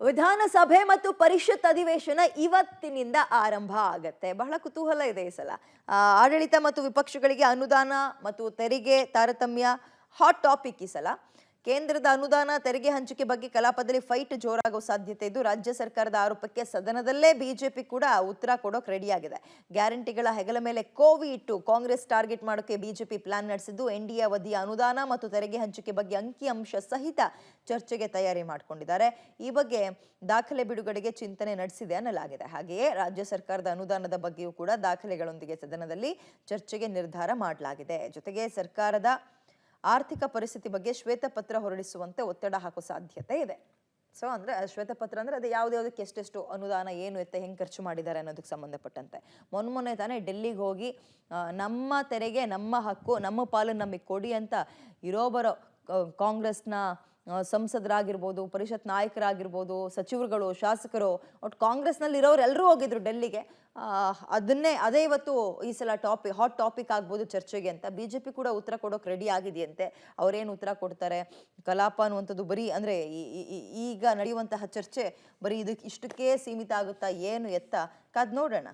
ವಿಧಾನಸಭೆ ಮತ್ತು ಪರಿಷತ್ ಅಧಿವೇಶನ ಇವತ್ತಿನಿಂದ ಆರಂಭ ಆಗತ್ತೆ. ಬಹಳ ಕುತೂಹಲ ಇದೆ ಈ ಸಲ. ಆಡಳಿತ ಮತ್ತು ವಿಪಕ್ಷಗಳಿಗೆ ಅನುದಾನ ಮತ್ತು ತೆರಿಗೆ ತಾರತಮ್ಯ ಹಾಟ್ ಟಾಪಿಕ್ ಈ ಸಲ. ಕೇಂದ್ರದ ಅನುದಾನ ತೆರಿಗೆ ಹಂಚಿಕೆ ಬಗ್ಗೆ ಕಲಾಪದಲ್ಲಿ ಫೈಟ್ ಜೋರಾಗೋ ಸಾಧ್ಯತೆ ಇದ್ದು, ರಾಜ್ಯ ಸರ್ಕಾರದ ಆರೋಪಕ್ಕೆ ಸದನದಲ್ಲೇ ಬಿಜೆಪಿ ಕೂಡ ಉತ್ತರ ಕೊಡೋಕೆ ರೆಡಿಯಾಗಿದೆ. ಗ್ಯಾರಂಟಿಗಳ ಹೆಗಲ ಮೇಲೆ ಕೋವಿ ಇಟ್ಟು ಕಾಂಗ್ರೆಸ್ ಟಾರ್ಗೆಟ್ ಮಾಡೋಕೆ ಬಿಜೆಪಿ ಪ್ಲಾನ್ ನಡೆಸಿದ್ದು, ಎನ್ಡಿಎ ಅವಧಿಯ ಅನುದಾನ ಮತ್ತು ತೆರಿಗೆ ಹಂಚಿಕೆ ಬಗ್ಗೆ ಅಂಕಿಅಂಶ ಸಹಿತ ಚರ್ಚೆಗೆ ತಯಾರಿ ಮಾಡಿಕೊಂಡಿದ್ದಾರೆ. ಈ ಬಗ್ಗೆ ದಾಖಲೆ ಬಿಡುಗಡೆಗೆ ಚಿಂತನೆ ನಡೆಸಿದೆ ಅನ್ನಲಾಗಿದೆ. ಹಾಗೆಯೇ ರಾಜ್ಯ ಸರ್ಕಾರದ ಅನುದಾನದ ಬಗ್ಗೆಯೂ ಕೂಡ ದಾಖಲೆಗಳೊಂದಿಗೆ ಸದನದಲ್ಲಿ ಚರ್ಚೆಗೆ ನಿರ್ಧಾರ ಮಾಡಲಾಗಿದೆ. ಜೊತೆಗೆ ಸರ್ಕಾರದ ಆರ್ಥಿಕ ಪರಿಸ್ಥಿತಿ ಬಗ್ಗೆ ಶ್ವೇತಪತ್ರ ಹೊರಡಿಸುವಂತೆ ಒತ್ತಡ ಹಾಕೋ ಸಾಧ್ಯತೆ ಇದೆ. ಸೊ ಅಂದ್ರೆ ಶ್ವೇತಪತ್ರ ಅಂದ್ರೆ ಅದು ಯಾವುದಕ್ಕೆ ಎಷ್ಟೆಷ್ಟು ಅನುದಾನ ಏನು ಎತ್ತ ಹೆಂಗೆ ಖರ್ಚು ಮಾಡಿದ್ದಾರೆ ಅನ್ನೋದಕ್ಕೆ ಸಂಬಂಧಪಟ್ಟಂತೆ. ಮೊನ್ನೆ ತಾನೇ ಡೆಲ್ಲಿಗೆ ಹೋಗಿ ನಮ್ಮ ತೆರಿಗೆ ನಮ್ಮ ಹಕ್ಕು ನಮ್ಮ ಪಾಲು ನಮಗೆ ಕೊಡಿ ಅಂತ ಇರೋಬರೋ ಕಾಂಗ್ರೆಸ್ನ ಸಂಸದರಾಗಿರ್ಬೋದು, ಪರಿಷತ್ ನಾಯಕರಾಗಿರ್ಬೋದು, ಸಚಿವರುಗಳು, ಶಾಸಕರು, ಒಟ್ಟು ಕಾಂಗ್ರೆಸ್ನಲ್ಲಿ ಇರೋರು ಎಲ್ಲರೂ ಹೋಗಿದ್ರು ಡೆಲ್ಲಿಗೆ. ಅದೇ ಇವತ್ತು ಈ ಸಲ ಹಾಟ್ ಟಾಪಿಕ್ ಆಗ್ಬೋದು ಚರ್ಚೆಗೆ ಅಂತ. ಬಿಜೆಪಿ ಕೂಡ ಉತ್ತರ ಕೊಡೋಕೆ ರೆಡಿ ಆಗಿದೆಯಂತೆ. ಅವರೇನು ಉತ್ತರ ಕೊಡ್ತಾರೆ, ಕಲಾಪ ಅನ್ನುವಂಥದ್ದು ಬರೀ ಅಂದರೆ ಈಗ ನಡೆಯುವಂತಹ ಚರ್ಚೆ ಬರೀ ಇಷ್ಟಕ್ಕೆ ಸೀಮಿತ ಆಗುತ್ತಾ ಏನು ಎತ್ತ ಕಾದ್ ನೋಡೋಣ.